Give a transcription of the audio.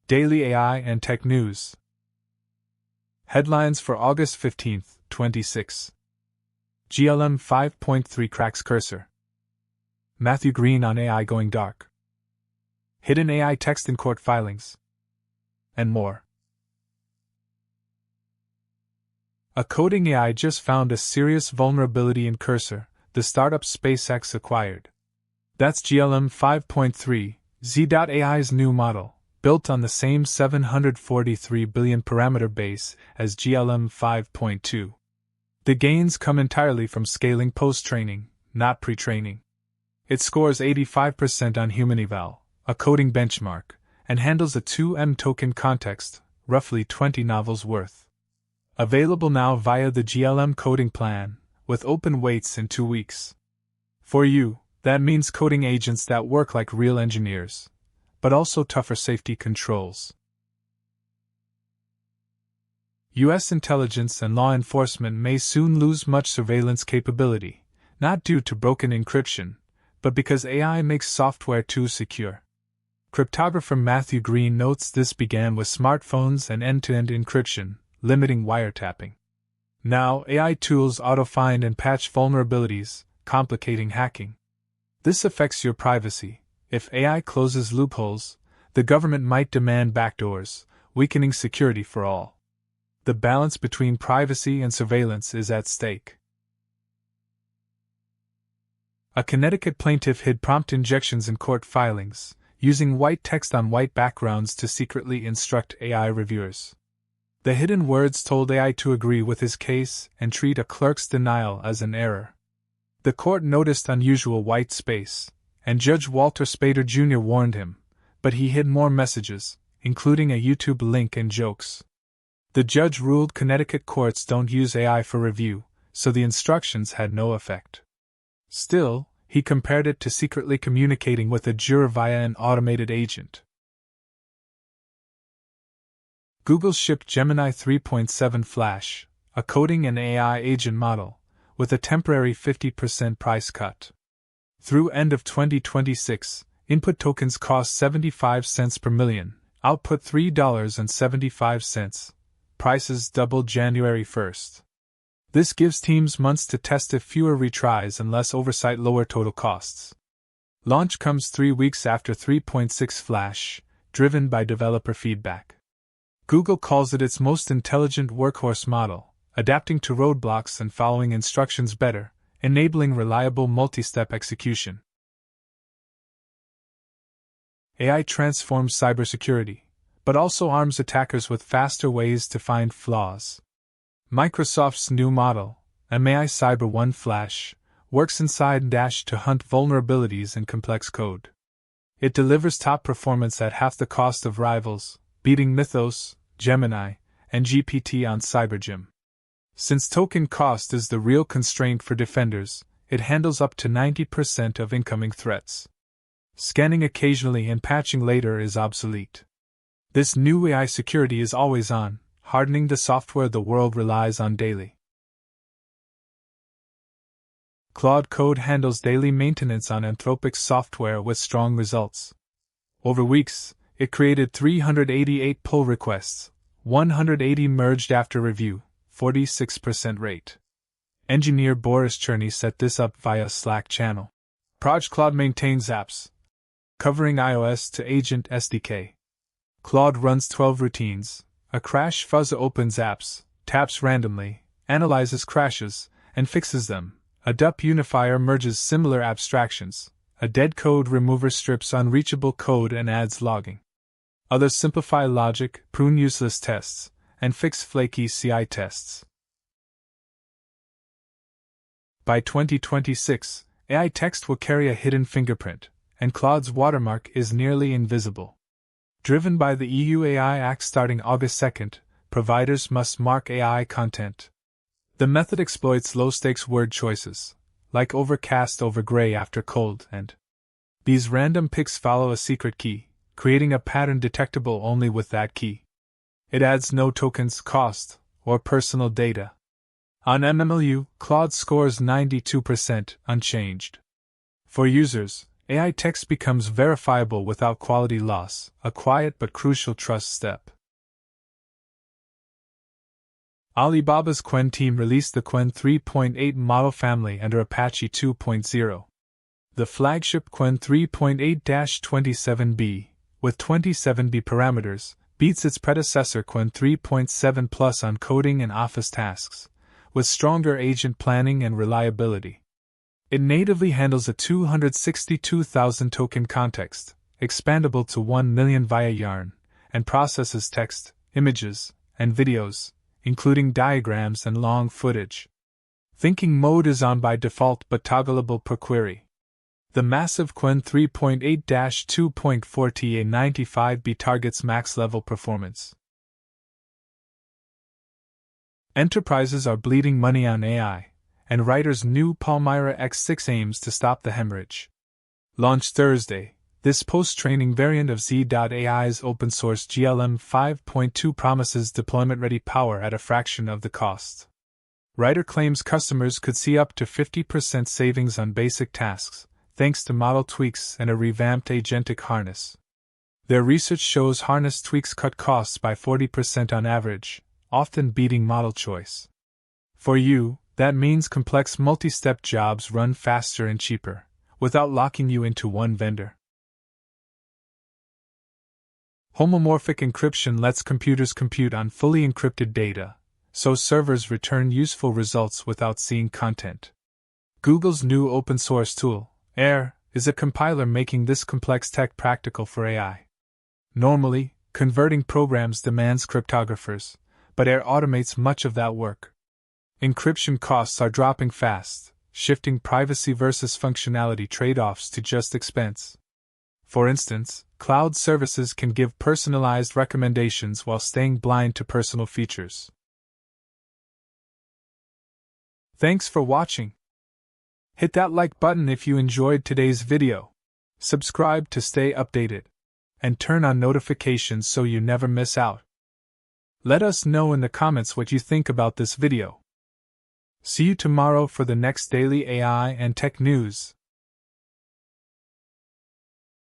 Daily AI and Tech News. Headlines for August 15, 26. GLM 5.3 cracks cursor. Matthew Green on AI going dark. Hidden AI text in court filings. And more. A coding AI just found a serious vulnerability in Cursor, the startup SpaceX acquired. That's GLM 5.3, Z.AI's new model, built on the same 743 billion parameter base as GLM 5.2. The gains come entirely from scaling post-training, not pre-training. It scores 85% on human eval, a coding benchmark, and handles a 2M token context, roughly 20 novels worth. Available now via the GLM coding plan, with open waits in 2 weeks. For you, that means coding agents that work like real engineers, but also tougher safety controls. U.S. intelligence and law enforcement may soon lose much surveillance capability, not due to broken encryption, but because AI makes software too secure. Cryptographer Matthew Green notes this began with smartphones and end-to-end encryption, limiting wiretapping. Now, AI tools auto-find and patch vulnerabilities, complicating hacking. This affects your privacy. If AI closes loopholes, the government might demand backdoors, weakening security for all. The balance between privacy and surveillance is at stake. A Connecticut plaintiff hid prompt injections in court filings, using white text on white backgrounds to secretly instruct AI reviewers. The hidden words told AI to agree with his case and treat a clerk's denial as an error. The court noticed unusual white space, and Judge Walter Spader Jr. warned him, but he hid more messages, including a YouTube link and jokes. The judge ruled Connecticut courts don't use AI for review, so the instructions had no effect. Still, he compared it to secretly communicating with a juror via an automated agent. Google shipped Gemini 3.7 Flash, a coding and AI agent model, with a temporary 50% price cut. Through end of 2026, input tokens cost 75 cents per million, output $3.75. Prices doubled January 1st. This gives teams months to test if fewer retries and less oversight lower total costs. Launch comes 3 weeks after 3.6 Flash, driven by developer feedback. Google calls it its most intelligent workhorse model, adapting to roadblocks and following instructions better, enabling reliable multi-step execution. AI transforms cybersecurity, but also arms attackers with faster ways to find flaws. Microsoft's new model, MAI Cyber 1 Flash, works inside Dash to hunt vulnerabilities in complex code. It delivers top performance at half the cost of rivals, beating Mythos, Gemini, and GPT on CyberGym. Since token cost is the real constraint for defenders, it handles up to 90% of incoming threats. Scanning occasionally and patching later is obsolete. This new AI security is always on, hardening the software the world relies on daily. Claude Code handles daily maintenance on Anthropic's software with strong results. Over weeks, it created 388 pull requests, 180 merged after review, 46% rate. Engineer Boris Cherny set this up via Slack channel. Proj Claude maintains apps, covering iOS to Agent SDK. Claude runs 12 routines. A crash fuzz opens apps, taps randomly, analyzes crashes, and fixes them. A DUP unifier merges similar abstractions. A dead code remover strips unreachable code and adds logging. Others simplify logic, prune useless tests, and fix flaky CI tests. By 2026, AI text will carry a hidden fingerprint, and Claude's watermark is nearly invisible. Driven by the EU AI Act starting August 2nd, providers must mark AI content. The method exploits low-stakes word choices, like overcast over gray after cold, and these random picks follow a secret key, creating a pattern detectable only with that key. It adds no tokens, cost, or personal data. On MMLU, Claude scores 92%, unchanged. For users, AI text becomes verifiable without quality loss, a quiet but crucial trust step. Alibaba's Qwen team released the Qwen 3.8 model family under Apache 2.0. The flagship Qwen 3.8-27B, with 27B parameters, beats its predecessor Qwen 3.7 Plus on coding and office tasks, with stronger agent planning and reliability. It natively handles a 262,000 token context, expandable to 1 million via Yarn, and processes text, images, and videos, including diagrams and long footage. Thinking mode is on by default but toggleable per query. The massive Qwen 3.8-2.4 TA95B targets max-level performance. Enterprises are bleeding money on AI, and Writer's new Palmyra X6 aims to stop the hemorrhage. Launched Thursday, this post-training variant of Z.AI's open-source GLM 5.2 promises deployment-ready power at a fraction of the cost. Writer claims customers could see up to 50% savings on basic tasks, thanks to model tweaks and a revamped agentic harness. Their research shows harness tweaks cut costs by 40% on average, often beating model choice. For you, that means complex multi-step jobs run faster and cheaper, without locking you into one vendor. Homomorphic encryption lets computers compute on fully encrypted data, so servers return useful results without seeing content. Google's new open-source tool, HEIR, is a compiler making this complex tech practical for AI. Normally, converting programs demands cryptographers, but HEIR automates much of that work. Encryption costs are dropping fast, shifting privacy versus functionality trade-offs to just expense. For instance, cloud services can give personalized recommendations while staying blind to personal features. Thanks for watching. Hit that like button if you enjoyed today's video. Subscribe to stay updated. And turn on notifications so you never miss out. Let us know in the comments what you think about this video. See you tomorrow for the next daily AI and tech news.